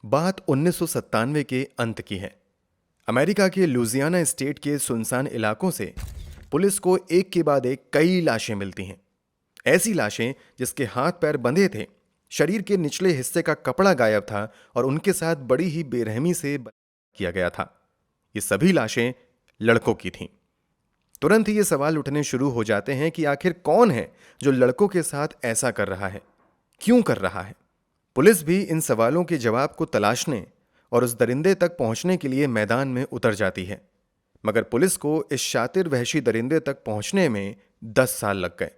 बात 1997 के अंत की है। अमेरिका के लुजियाना स्टेट के सुनसान इलाकों से पुलिस को एक के बाद एक कई लाशें मिलती हैं। ऐसी लाशें जिसके हाथ पैर बंधे थे, शरीर के निचले हिस्से का कपड़ा गायब था और उनके साथ बड़ी ही बेरहमी से किया गया था। ये सभी लाशें लड़कों की थीं। तुरंत ही ये सवाल उठने शुरू हो जाते हैं कि आखिर कौन है जो लड़कों के साथ ऐसा कर रहा है, क्यों कर रहा है। पुलिस भी इन सवालों के जवाब को तलाशने और उस दरिंदे तक पहुंचने के लिए मैदान में उतर जाती है। मगर पुलिस को इस शातिर वहशी दरिंदे तक पहुंचने में 10 साल लग गए।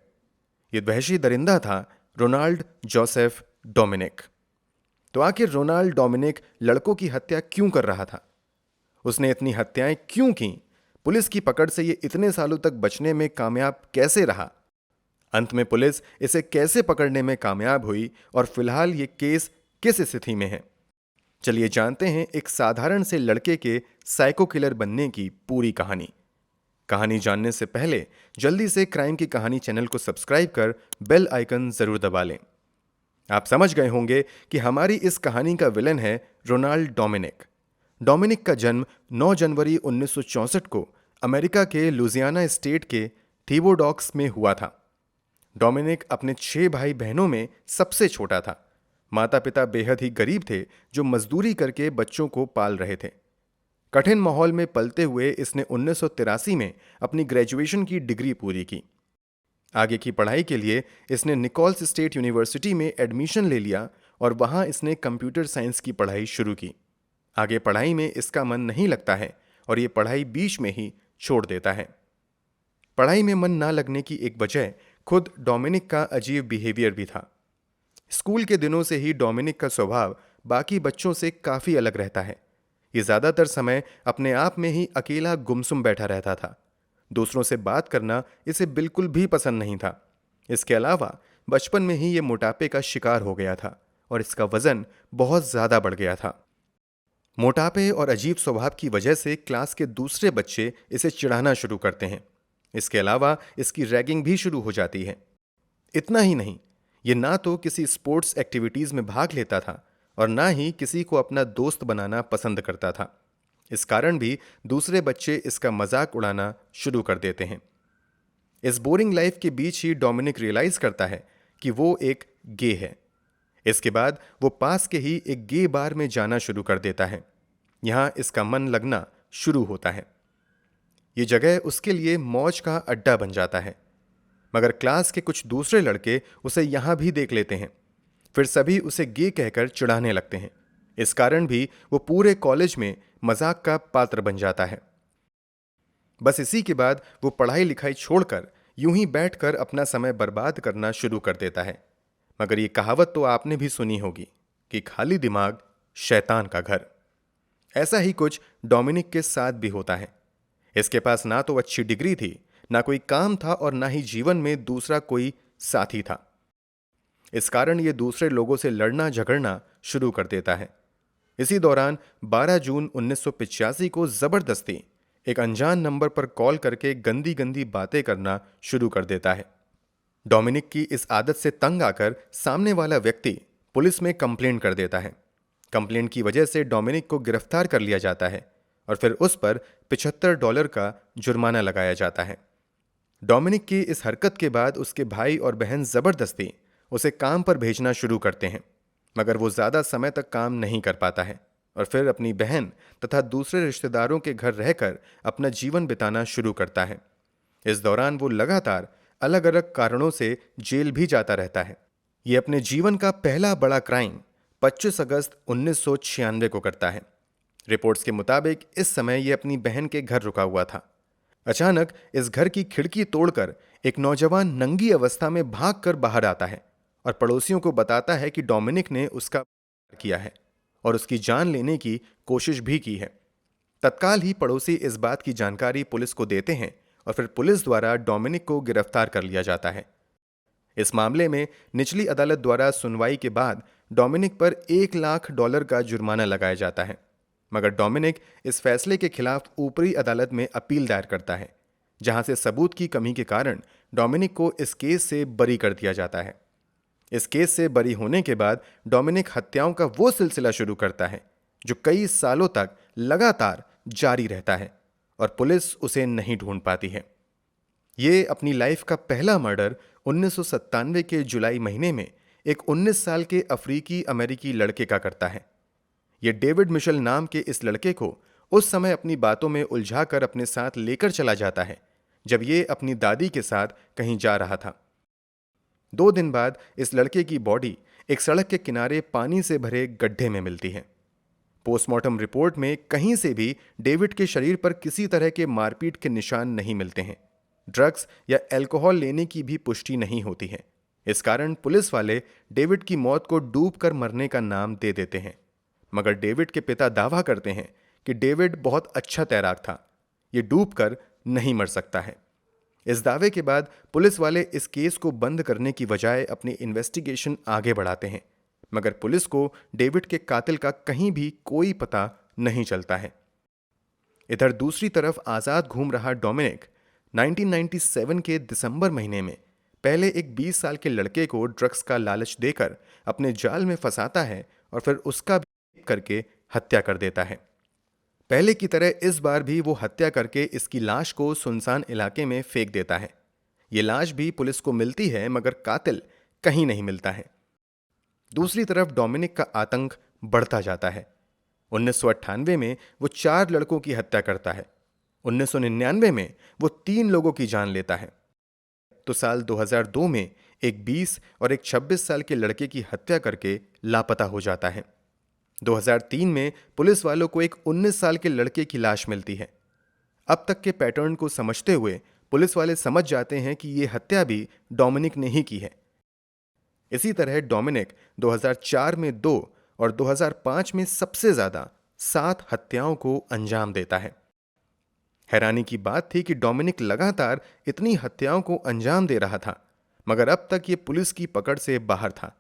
ये वहशी दरिंदा था रोनाल्ड जोसेफ डोमिनिक। तो आखिर रोनाल्ड डोमिनिक लड़कों की हत्या क्यों कर रहा था? उसने इतनी हत्याएं क्यों की? पुलिस की पकड़ से ये इतने सालों तक बचने में कामयाब कैसे रहा? अंत में पुलिस इसे कैसे पकड़ने में कामयाब हुई और फिलहाल ये केस किस स्थिति में है? चलिए जानते हैं एक साधारण से लड़के के साइको किलर बनने की पूरी कहानी। कहानी जानने से पहले जल्दी से क्राइम की कहानी चैनल को सब्सक्राइब कर बेल आइकन जरूर दबा लें। आप समझ गए होंगे कि हमारी इस कहानी का विलन है रोनाल्ड डोमिनिक। डोमिनिक का जन्म 9 जनवरी 1964 को अमेरिका के लुजियाना स्टेट के थीबोडॉक्स में हुआ था। डोमिनिक अपने 6 भाई बहनों में सबसे छोटा था। माता पिता बेहद ही गरीब थे जो मजदूरी करके बच्चों को पाल रहे थे। कठिन माहौल में पलते हुए इसने 1983 में अपनी ग्रेजुएशन की डिग्री पूरी की। आगे की पढ़ाई के लिए इसने निकोल्स स्टेट यूनिवर्सिटी में एडमिशन ले लिया और वहां इसने कंप्यूटर साइंस की पढ़ाई शुरू की। आगे पढ़ाई में इसका मन नहीं लगता है और ये पढ़ाई बीच में ही छोड़ देता है। पढ़ाई में मन ना लगने की एक वजह खुद डोमिनिक का अजीब बिहेवियर भी था। स्कूल के दिनों से ही डोमिनिक का स्वभाव बाकी बच्चों से काफी अलग रहता है। ये ज्यादातर समय अपने आप में ही अकेला गुमसुम बैठा रहता था। दूसरों से बात करना इसे बिल्कुल भी पसंद नहीं था। इसके अलावा बचपन में ही ये मोटापे का शिकार हो गया था और इसका वजन बहुत ज्यादा बढ़ गया था। मोटापे और अजीब स्वभाव की वजह से क्लास के दूसरे बच्चे इसे चिढ़ाना शुरू करते हैं। इसके अलावा इसकी रैगिंग भी शुरू हो जाती है। इतना ही नहीं, ये ना तो किसी स्पोर्ट्स एक्टिविटीज में भाग लेता था और ना ही किसी को अपना दोस्त बनाना पसंद करता था। इस कारण भी दूसरे बच्चे इसका मजाक उड़ाना शुरू कर देते हैं। इस बोरिंग लाइफ के बीच ही डोमिनिक रियलाइज करता है कि वो एक गे है। इसके बाद वो पास के ही एक गे बार में जाना शुरू कर देता है। यहां इसका मन लगना शुरू होता है। ये जगह उसके लिए मौज का अड्डा बन जाता है। मगर क्लास के कुछ दूसरे लड़के उसे यहां भी देख लेते हैं। फिर सभी उसे गे कहकर चिढ़ाने लगते हैं। इस कारण भी वो पूरे कॉलेज में मजाक का पात्र बन जाता है। बस इसी के बाद वो पढ़ाई लिखाई छोड़कर यूं ही बैठकर अपना समय बर्बाद करना शुरू कर देता है। मगर ये कहावत तो आपने भी सुनी होगी कि खाली दिमाग शैतान का घर। ऐसा ही कुछ डोमिनिक के साथ भी होता है। इसके पास ना तो अच्छी डिग्री थी, ना कोई काम था और ना ही जीवन में दूसरा कोई साथी था। इस कारण ये दूसरे लोगों से लड़ना झगड़ना शुरू कर देता है। इसी दौरान 12 जून 1985 को जबरदस्ती एक अनजान नंबर पर कॉल करके गंदी गंदी बातें करना शुरू कर देता है। डोमिनिक की इस आदत से तंग आकर सामने वाला व्यक्ति पुलिस में कंप्लेंट कर देता है। कंप्लेंट की वजह से डोमिनिक को गिरफ्तार कर लिया जाता है और फिर उस पर $75 का जुर्माना लगाया जाता है। डोमिनिक की इस हरकत के बाद उसके भाई और बहन जबरदस्ती उसे काम पर भेजना शुरू करते हैं। मगर वो ज्यादा समय तक काम नहीं कर पाता है और फिर अपनी बहन तथा दूसरे रिश्तेदारों के घर रहकर अपना जीवन बिताना शुरू करता है। इस दौरान वो लगातार अलग अलग कारणों से जेल भी जाता रहता है। ये अपने जीवन का पहला बड़ा क्राइम 25 अगस्त 1996 को करता है। रिपोर्ट्स के मुताबिक इस समय ये अपनी बहन के घर रुका हुआ था। अचानक इस घर की खिड़की तोड़कर एक नौजवान नंगी अवस्था में भागकर बाहर आता है और पड़ोसियों को बताता है कि डोमिनिक ने उसका किया है और उसकी जान लेने की कोशिश भी की है। तत्काल ही पड़ोसी इस बात की जानकारी पुलिस को देते हैं और फिर पुलिस द्वारा डोमिनिक को गिरफ्तार कर लिया जाता है। इस मामले में निचली अदालत द्वारा सुनवाई के बाद डोमिनिक पर $1,00,000 का जुर्माना लगाया जाता है। मगर डोमिनिक इस फैसले के खिलाफ ऊपरी अदालत में अपील दायर करता है, जहां से सबूत की कमी के कारण डोमिनिक को इस केस से बरी कर दिया जाता है। इस केस से बरी होने के बाद डोमिनिक हत्याओं का वो सिलसिला शुरू करता है जो कई सालों तक लगातार जारी रहता है और पुलिस उसे नहीं ढूंढ पाती है। ये अपनी लाइफ का पहला मर्डर 1997 के जुलाई महीने में एक 19 साल के अफ्रीकी अमेरिकी लड़के का करता है। ये डेविड मिशेल नाम के इस लड़के को उस समय अपनी बातों में उलझाकर अपने साथ लेकर चला जाता है जब ये अपनी दादी के साथ कहीं जा रहा था। 2 दिन बाद इस लड़के की बॉडी एक सड़क के किनारे पानी से भरे गड्ढे में मिलती है। पोस्टमार्टम रिपोर्ट में कहीं से भी डेविड के शरीर पर किसी तरह के मारपीट के निशान नहीं मिलते हैं। ड्रग्स या अल्कोहल लेने की भी पुष्टि नहीं होती है। इस कारण पुलिस वाले डेविड की मौत को डूबकर मरने का नाम दे देते हैं। मगर डेविड के पिता दावा करते हैं कि डेविड बहुत अच्छा तैराक था, ये डूबकर नहीं मर सकता है। इस दावे के बाद पुलिस वाले इस केस को बंद करने की बजाय अपनी इन्वेस्टिगेशन आगे बढ़ाते हैं, मगर पुलिस को डेविड के कातिल का कहीं भी कोई पता नहीं चलता है। इधर दूसरी तरफ आजाद घूम रहा डोमिनिक 1997 के दिसंबर महीने में पहले एक 20 साल के लड़के को ड्रग्स का लालच देकर अपने जाल में फंसाता है और फिर उसका भी करके हत्या कर देता है। पहले की तरह इस बार भी वो हत्या करके इसकी लाश को सुनसान इलाके में फेंक देता है। ये लाश भी पुलिस को मिलती है मगर कातिल कहीं नहीं मिलता है। दूसरी तरफ डोमिनिक का आतंक बढ़ता जाता है। 1998 में वो 4 लड़कों की हत्या करता है। 1999 में वो 3 लोगों की जान लेता है। तो साल 2002 में एक 20 और एक 26 साल के लड़के की हत्या करके लापता हो जाता है। 2003 में पुलिस वालों को एक 19 साल के लड़के की लाश मिलती है। अब तक के पैटर्न को समझते हुए पुलिस वाले समझ जाते हैं कि ये हत्या भी डोमिनिक ने ही की है। इसी तरह डोमिनिक 2004 में 2 और 2005 में सबसे ज्यादा 7 हत्याओं को अंजाम देता है। हैरानी की बात थी कि डोमिनिक लगातार इतनी हत्याओं को अंजाम दे रहा था, मगर अब तक ये पुलिस की पकड़ से बाहर था।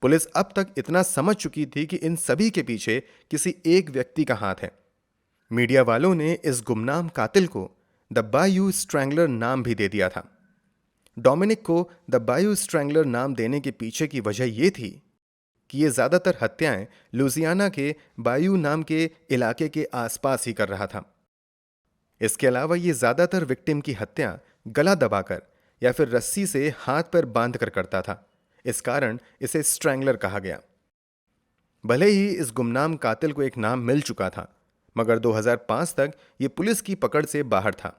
पुलिस अब तक इतना समझ चुकी थी कि इन सभी के पीछे किसी एक व्यक्ति का हाथ है। मीडिया वालों ने इस गुमनाम कातिल को द बायू स्ट्रैंगलर नाम भी दे दिया था। डोमिनिक को द बायू स्ट्रैंगलर नाम देने के पीछे की वजह यह थी कि ये ज्यादातर हत्याएं लुजियाना के बायू नाम के इलाके के आसपास ही कर रहा था। इसके अलावा ये ज्यादातर विक्टिम की हत्या गला दबाकर या फिर रस्सी से हाथ पैर बांध कर करता था। इस कारण इसे स्ट्रैंगलर कहा गया। भले ही इस गुमनाम कातिल को एक नाम मिल चुका था, मगर 2005 तक ये पुलिस की पकड़ से बाहर था।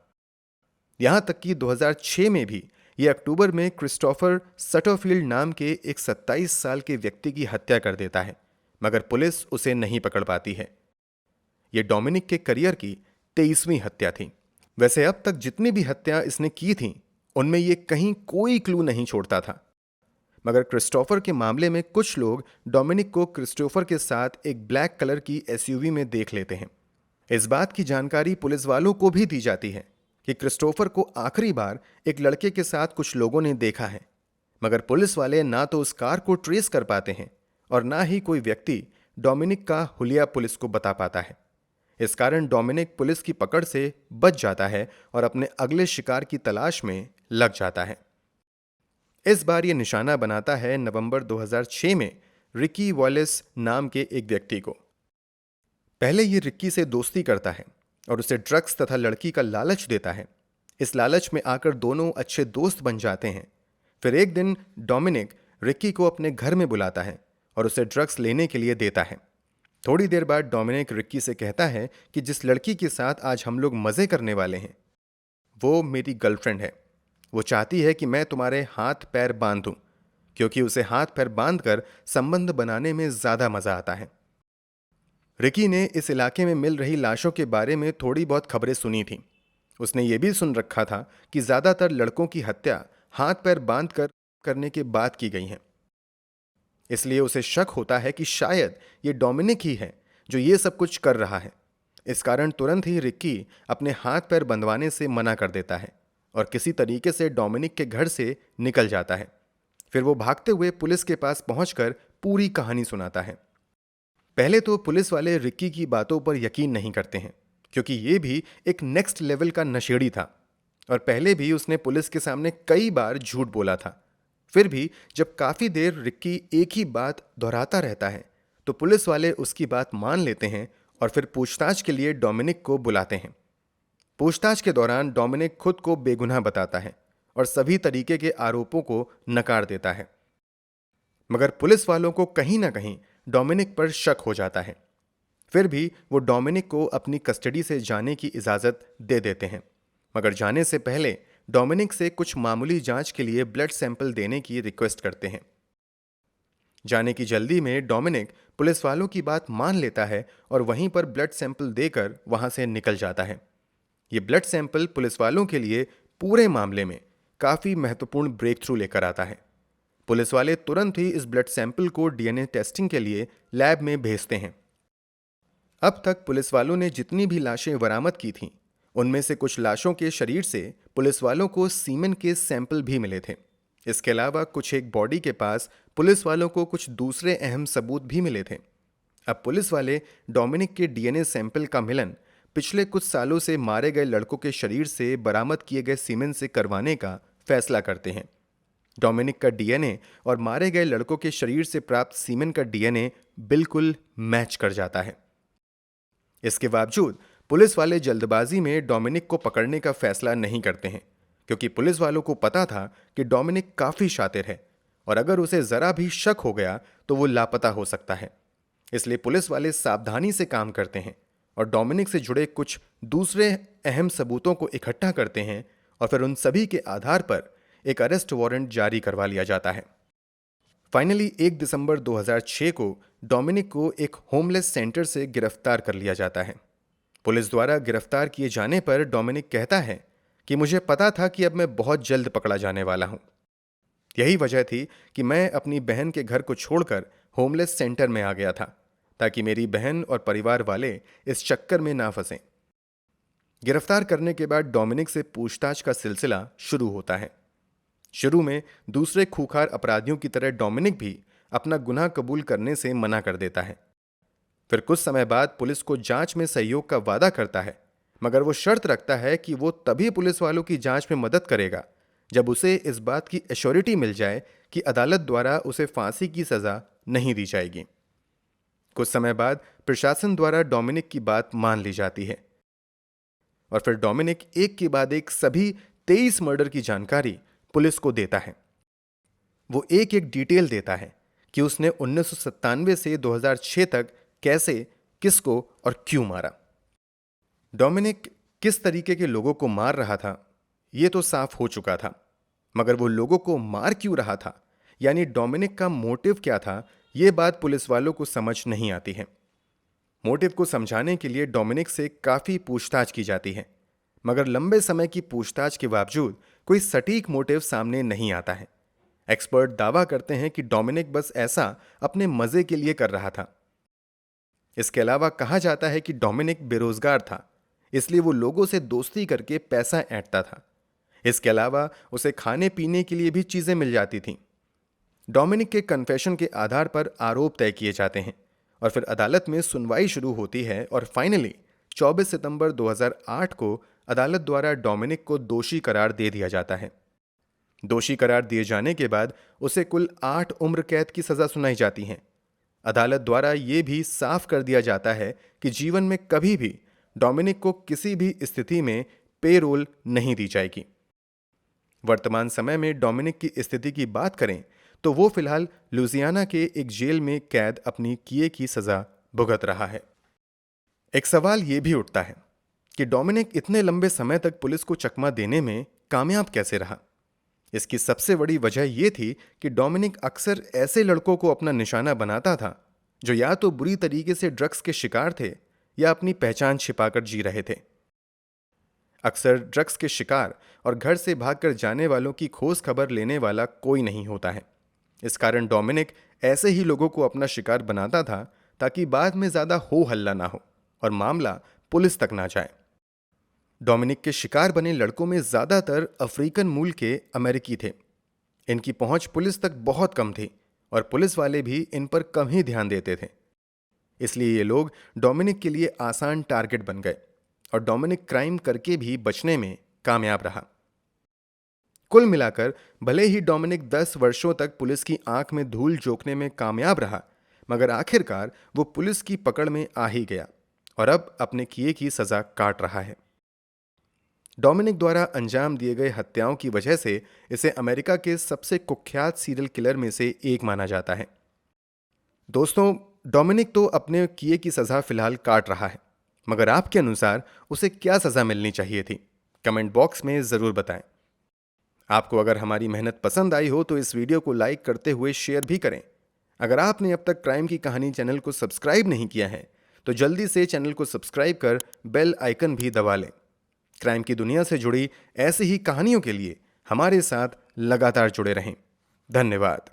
यहां तक कि 2006 में भी ये अक्टूबर में क्रिस्टोफर सटरफील्ड नाम के एक 27 साल के व्यक्ति की हत्या कर देता है, मगर पुलिस उसे नहीं पकड़ पाती है। ये डोमिनिक के करियर की 23वीं हत्या थी। वैसे अब तक जितनी भी हत्या इसने की थी उनमें ये कहीं कोई क्लू नहीं छोड़ता था, मगर क्रिस्टोफर के मामले में कुछ लोग डोमिनिक को क्रिस्टोफर के साथ एक ब्लैक कलर की एसयूवी में देख लेते हैं। इस बात की जानकारी पुलिस वालों को भी दी जाती है कि क्रिस्टोफर को आखिरी बार एक लड़के के साथ कुछ लोगों ने देखा है, मगर पुलिस वाले ना तो उस कार को ट्रेस कर पाते हैं और ना ही कोई व्यक्ति डोमिनिक का हुलिया पुलिस को बता पाता है। इस कारण डोमिनिक पुलिस की पकड़ से बच जाता है और अपने अगले शिकार की तलाश में लग जाता है। इस बार यह निशाना बनाता है नवंबर 2006 में रिकी वॉलेस नाम के एक व्यक्ति को। पहले ये रिक्की से दोस्ती करता है और उसे ड्रग्स तथा लड़की का लालच देता है। इस लालच में आकर दोनों अच्छे दोस्त बन जाते हैं। फिर एक दिन डोमिनिक रिक्की को अपने घर में बुलाता है और उसे ड्रग्स लेने के लिए देता है। थोड़ी देर बाद डोमिनिक रिक्की से कहता है कि जिस लड़की के साथ आज हम लोग मजे करने वाले हैं वो मेरी गर्लफ्रेंड है। वो चाहती है कि मैं तुम्हारे हाथ पैर बांध दूं, क्योंकि उसे हाथ पैर बांधकर संबंध बनाने में ज्यादा मजा आता है। रिकी ने इस इलाके में मिल रही लाशों के बारे में थोड़ी बहुत खबरें सुनी थी। उसने ये भी सुन रखा था कि ज्यादातर लड़कों की हत्या हाथ पैर बांध कर करने के बाद की गई हैं। इसलिए उसे शक होता है कि शायद ये डोमिनिक ही है जो ये सब कुछ कर रहा है। इस कारण तुरंत ही रिक्की अपने हाथ पैर बंधवाने से मना कर देता है और किसी तरीके से डोमिनिक के घर से निकल जाता है। फिर वो भागते हुए पुलिस के पास पहुंचकर पूरी कहानी सुनाता है। पहले तो पुलिस वाले रिक्की की बातों पर यकीन नहीं करते हैं, क्योंकि ये भी एक नेक्स्ट लेवल का नशेड़ी था और पहले भी उसने पुलिस के सामने कई बार झूठ बोला था। फिर भी जब काफी देर रिक्की एक ही बात दोहराता रहता है तो पुलिस वाले उसकी बात मान लेते हैं और फिर पूछताछ के लिए डोमिनिक को बुलाते हैं। पूछताछ के दौरान डोमिनिक खुद को बेगुनाह बताता है और सभी तरीके के आरोपों को नकार देता है। मगर पुलिस वालों को कहीं ना कहीं डोमिनिक पर शक हो जाता है। फिर भी वो डोमिनिक को अपनी कस्टडी से जाने की इजाजत दे देते हैं, मगर जाने से पहले डोमिनिक से कुछ मामूली जांच के लिए ब्लड सैंपल देने की रिक्वेस्ट करते हैं। जाने की जल्दी में डोमिनिक पुलिस वालों की बात मान लेता है और वहीं पर ब्लड सैंपल देकर वहां से निकल जाता है। ये ब्लड सैंपल पुलिस वालों के लिए पूरे मामले में काफी महत्वपूर्ण ब्रेक थ्रू लेकर आता है। पुलिस वाले तुरंत ही इस ब्लड सैंपल को डीएनए टेस्टिंग के लिए लैब में भेजते हैं। अब तक पुलिस वालों ने जितनी भी लाशें बरामद की थीं, उनमें से कुछ लाशों के शरीर से पुलिस वालों को सीमेन के सैंपल भी मिले थे। इसके अलावा कुछ एक बॉडी के पास पुलिस वालों को कुछ दूसरे अहम सबूत भी मिले थे। अब पुलिस वाले डोमिनिक के डीएनए सैंपल का मिलन पिछले कुछ सालों से मारे गए लड़कों के शरीर से बरामद किए गए सीमेन से करवाने का फैसला करते हैं। डोमिनिक का डीएनए और मारे गए लड़कों के शरीर से प्राप्त सीमेन का डीएनए बिल्कुल मैच कर जाता है। इसके बावजूद पुलिस वाले जल्दबाजी में डोमिनिक को पकड़ने का फैसला नहीं करते हैं, क्योंकि पुलिस वालों को पता था कि डोमिनिक काफी शातिर है और अगर उसे जरा भी शक हो गया तो वो लापता हो सकता है। इसलिए पुलिस वाले सावधानी से काम करते हैं और डोमिनिक से जुड़े कुछ दूसरे अहम सबूतों को इकट्ठा करते हैं और फिर उन सभी के आधार पर एक अरेस्ट वारंट जारी करवा लिया जाता है। फाइनली 1 दिसंबर 2006 को डोमिनिक को एक होमलेस सेंटर से गिरफ्तार कर लिया जाता है। पुलिस द्वारा गिरफ्तार किए जाने पर डोमिनिक कहता है कि मुझे पता था कि अब मैं बहुत जल्द पकड़ा जाने वाला हूं। यही वजह थी कि मैं अपनी बहन के घर को छोड़कर होमलेस सेंटर में आ गया था, ताकि मेरी बहन और परिवार वाले इस चक्कर में ना फंसें। गिरफ्तार करने के बाद डोमिनिक से पूछताछ का सिलसिला शुरू होता है। शुरू में दूसरे खूंखार अपराधियों की तरह डोमिनिक भी अपना गुनाह कबूल करने से मना कर देता है। फिर कुछ समय बाद पुलिस को जांच में सहयोग का वादा करता है, मगर वो शर्त रखता है कि वो तभी पुलिस वालों की जांच में मदद करेगा जब उसे इस बात की एश्योरिटी मिल जाए कि अदालत द्वारा उसे फांसी की सजा नहीं दी जाएगी। कुछ समय बाद प्रशासन द्वारा डोमिनिक की बात मान ली जाती है और फिर डोमिनिक एक के बाद एक सभी 23 मर्डर की जानकारी पुलिस को देता है। वो एक एक डिटेल देता है कि उसने 1997 से 2006 तक कैसे, किसको और क्यों मारा। डोमिनिक किस तरीके के लोगों को मार रहा था यह तो साफ हो चुका था, मगर वो लोगों को मार क्यों रहा था, यानी डोमिनिक का मोटिव क्या था, यह बात पुलिस वालों को समझ नहीं आती है। मोटिव को समझाने के लिए डोमिनिक से काफी पूछताछ की जाती है, मगर लंबे समय की पूछताछ के बावजूद कोई सटीक मोटिव सामने नहीं आता है। एक्सपर्ट दावा करते हैं कि डोमिनिक बस ऐसा अपने मजे के लिए कर रहा था। इसके अलावा कहा जाता है कि डोमिनिक बेरोजगार था, इसलिए वो लोगों से दोस्ती करके पैसा ऐंठता था। इसके अलावा उसे खाने पीने के लिए भी चीजें मिल जाती थीं। डोमिनिक के कन्फेशन के आधार पर आरोप तय किए जाते हैं और फिर अदालत में सुनवाई शुरू होती है और फाइनली 24 सितंबर 2008 को अदालत द्वारा डोमिनिक को दोषी करार दे दिया जाता है। दोषी करार दिए जाने के बाद उसे कुल 8 उम्र कैद की सजा सुनाई जाती है। अदालत द्वारा यह भी साफ कर दिया जाता है कि जीवन में कभी भी डोमिनिक को किसी भी स्थिति में पेरोल नहीं दी जाएगी। वर्तमान समय में डोमिनिक की स्थिति की बात करें तो वो फिलहाल लुजियाना के एक जेल में कैद अपनी किए की सजा भुगत रहा है। एक सवाल यह भी उठता है कि डोमिनिक इतने लंबे समय तक पुलिस को चकमा देने में कामयाब कैसे रहा। इसकी सबसे बड़ी वजह यह थी कि डोमिनिक अक्सर ऐसे लड़कों को अपना निशाना बनाता था जो या तो बुरी तरीके से ड्रग्स के शिकार थे या अपनी पहचान छिपाकर जी रहे थे। अक्सर ड्रग्स के शिकार और घर से भागकर जाने वालों की खोज खबर लेने वाला कोई नहीं होता है। इस कारण डोमिनिक ऐसे ही लोगों को अपना शिकार बनाता था ताकि बाद में ज्यादा हो हल्ला ना हो और मामला पुलिस तक ना जाए। डोमिनिक के शिकार बने लड़कों में ज्यादातर अफ्रीकन मूल के अमेरिकी थे। इनकी पहुंच पुलिस तक बहुत कम थी और पुलिस वाले भी इन पर कम ही ध्यान देते थे। इसलिए ये लोग डोमिनिक के लिए आसान टारगेट बन गए और डोमिनिक क्राइम करके भी बचने में कामयाब रहा। कुल मिलाकर भले ही डोमिनिक 10 वर्षों तक पुलिस की आंख में धूल झोंकने में कामयाब रहा, मगर आखिरकार वो पुलिस की पकड़ में आ ही गया और अब अपने किए की सजा काट रहा है। डोमिनिक द्वारा अंजाम दिए गए हत्याओं की वजह से इसे अमेरिका के सबसे कुख्यात सीरियल किलर में से एक माना जाता है। दोस्तों, डोमिनिक तो अपने किए की सजा फिलहाल काट रहा है, मगर आपके अनुसार उसे क्या सजा मिलनी चाहिए थी? कमेंट बॉक्स में जरूर बताएं। आपको अगर हमारी मेहनत पसंद आई हो तो इस वीडियो को लाइक करते हुए शेयर भी करें। अगर आपने अब तक क्राइम की कहानी चैनल को सब्सक्राइब नहीं किया है तो जल्दी से चैनल को सब्सक्राइब कर बेल आइकन भी दबा लें। क्राइम की दुनिया से जुड़ी ऐसी ही कहानियों के लिए हमारे साथ लगातार जुड़े रहें। धन्यवाद।